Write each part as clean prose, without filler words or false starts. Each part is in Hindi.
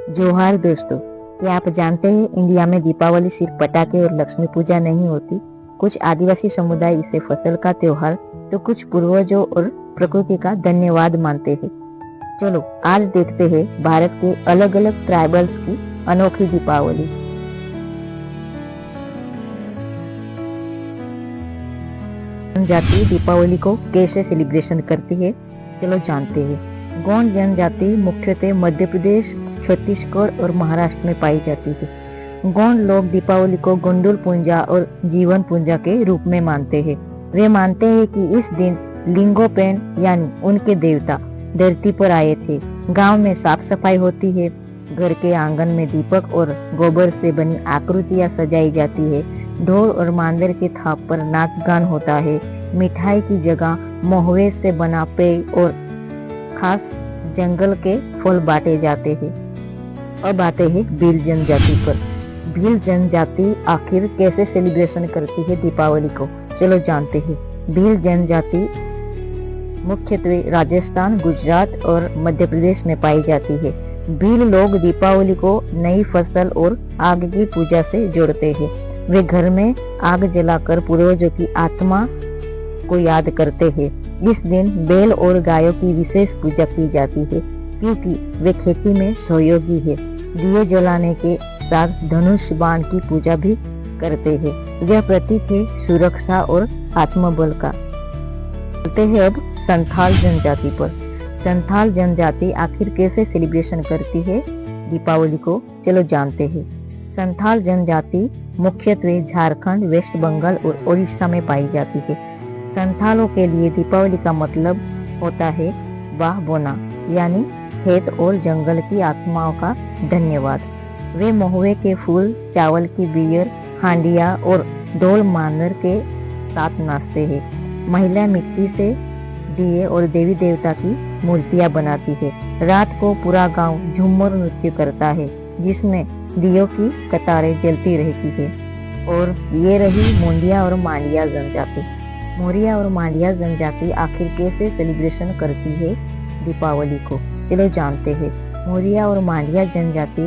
जोहार दोस्तों, क्या आप जानते हैं इंडिया में दीपावली सिर्फ पटाखे और लक्ष्मी पूजा नहीं होती। कुछ आदिवासी समुदाय इसे फसल का त्योहार तो कुछ पूर्वजों और प्रकृति का धन्यवाद मानते हैं। चलो आज देखते हैं भारत के अलग अलग ट्राइबल्स की अनोखी दीपावली। जनजाति दीपावली को कैसे सेलिब्रेशन करती है, चलो जानते हैं। गोंड जनजाति मुख्यतः मध्य प्रदेश, छत्तीसगढ़ और महाराष्ट्र में पाई जाती है। गोंड लोग दीपावली को गोंडुल पूजा और जीवन पूजा के रूप में मानते हैं। वे मानते हैं कि इस दिन लिंगोपेन यानी उनके देवता धरती पर आए थे। गांव में साफ सफाई होती है, घर के आंगन में दीपक और गोबर से बनी आकृतियां सजाई जाती है। ढोल और मांदर के थाप पर नाच गान होता है। मिठाई की जगह महुए से बना पेय और खास जंगल के फल बांटे जाते हैं। अब आते हैं भील जनजाति पर। भील जनजाति आखिर कैसे सेलिब्रेशन करती है दीपावली को, चलो जानते हैं। भील जनजाति मुख्यत्वे राजस्थान, गुजरात और मध्य प्रदेश में पाई जाती है। भील लोग दीपावली को नई फसल और आग की पूजा से जोड़ते हैं। वे घर में आग जलाकर पूर्वजों की आत्मा को याद करते हैं। इस दिन बैल और गायों की विशेष पूजा की जाती है क्योंकि वे खेती में सहयोगी है। दिए जलाने के साथ धनुष बाण की पूजा भी करते हैं। यह प्रतीक है सुरक्षा और आत्मबल का। चलते हैं अब संथाल जनजाति पर। संथाल जनजाति आखिर कैसे सेलिब्रेशन करती है दीपावली को, चलो जानते हैं। संथाल जनजाति मुख्यत्वे झारखंड, वेस्ट बंगाल और उड़ीसा में पाई जाती है। संथालों के लिए दीपावली का मतलब होता है वाह बोना, यानी खेत और जंगल की आत्माओं का धन्यवाद। वे महुए के फूल, चावल की बियर, हांडिया और ढोल मांदर के साथ नाचते हैं। महिला मिट्टी से दिए और देवी देवता की मूर्तियां बनाती है। रात को पूरा गांव झूमर नृत्य करता है जिसमें दियों की कतारें जलती रहती है। और ये रही मोंडिया और मांडिया जनजाति। मोरिया और मांडिया जनजाति आखिर कैसे सेलिब्रेशन करती है दीपावली को, चलो जानते हैं। मोरिया और मांडिया जनजाति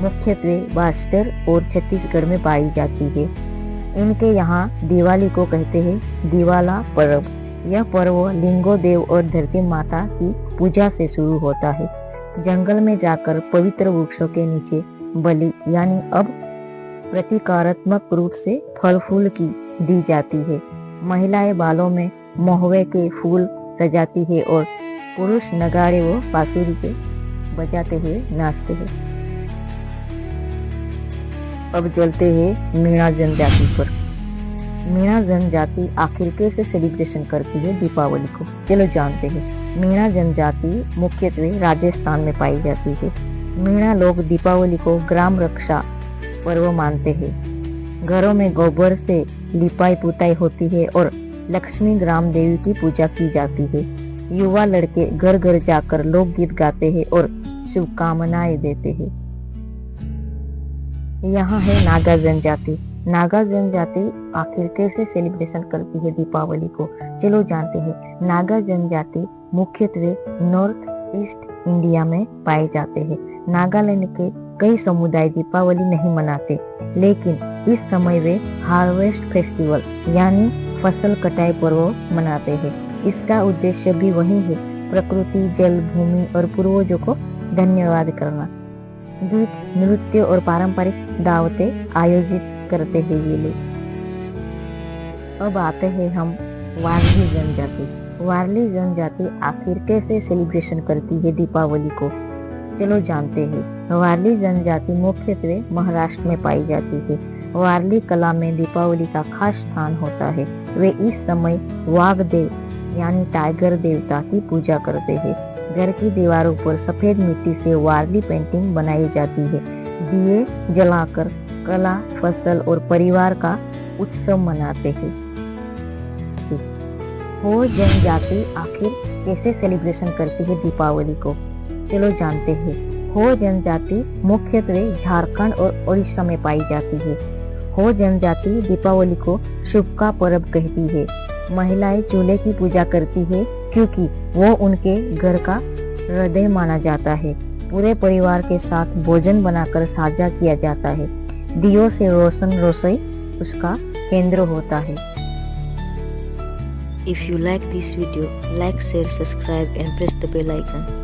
मुख्यत्वे बस्तर और छत्तीसगढ़ में पाई जाती है। इनके यहाँ दिवाली को कहते हैं दिवाला पर्व। यह पर्व लिंगो देव और धरती माता की पूजा से शुरू होता है। जंगल में जाकर पवित्र वृक्षों के नीचे बलि यानी अब प्रतीकात्मक रूप से फल फूल की दी जाती है। महिलाएं बालों में महुए के फूल सजाती है और पुरुष नगाड़े व बांसुरी के बजाते हुए नाचते हैं। अब चलते हैं मीणा जनजाति पर। मीणा जनजाति आखिर कैसे सेलिब्रेशन करती है दीपावली को, चलो जानते हैं। मीणा जनजाति मुख्यत्वे राजस्थान में पाई जाती है। मीणा लोग दीपावली को ग्राम रक्षा पर्व मानते हैं। घरों में गोबर से लिपाई पुताई होती है और लक्ष्मी ग्राम देवी की पूजा की जाती है। युवा लड़के घर घर जाकर लोकगीत गाते हैं और शुभकामनाएं देते हैं। यहाँ है नागा जनजाति। नागा जनजाति आखिर कैसे सेलिब्रेशन करती है दीपावली को, चलो जानते हैं। नागा जनजाति मुख्यत्वे नॉर्थ ईस्ट इंडिया में पाए जाते हैं। नागालैंड के कई समुदाय दीपावली नहीं मनाते, लेकिन इस समय वे हार्वेस्ट फेस्टिवल यानी फसल कटाई पर्व मनाते हैं। इसका उद्देश्य भी वही है, प्रकृति, जल, भूमि और पूर्वजों को धन्यवाद करना। गीत, नृत्य और पारंपरिक दावतें आयोजित करते हैं ये लोग। अब आते हैं हम वारली जनजाति। वारली जनजाति आखिर कैसे सेलिब्रेशन करती है दीपावली को, चलो जानते हैं। वारली जनजाति मुख्यत्वे महाराष्ट्र में पाई जाती है। वारली कला में दीपावली का खास स्थान होता है। वे इस समय वाघ देव यानी टाइगर देवता की पूजा करते हैं। घर की दीवारों पर सफेद मिट्टी से वारली पेंटिंग बनाई जाती है। दिए जलाकर कला, फसल और परिवार का उत्सव मनाते हैं। हो जनजाति आखिर कैसे सेलिब्रेशन करती है दीपावली को, चलो जानते हैं। हो जनजाति मुख्यत्वे झारखंड और उड़ीसा में पाई जाती है। हो जनजाति दीपावली को शुभ का पर्व कहती है। महिलाएं चूल्हे की पूजा करती है क्योंकि वो उनके घर का हृदय माना जाता है। पूरे परिवार के साथ भोजन बनाकर साझा किया जाता है। दियों से रोशन रसोई उसका केंद्र होता है। If you like this video, like, share, subscribe and press the bell icon.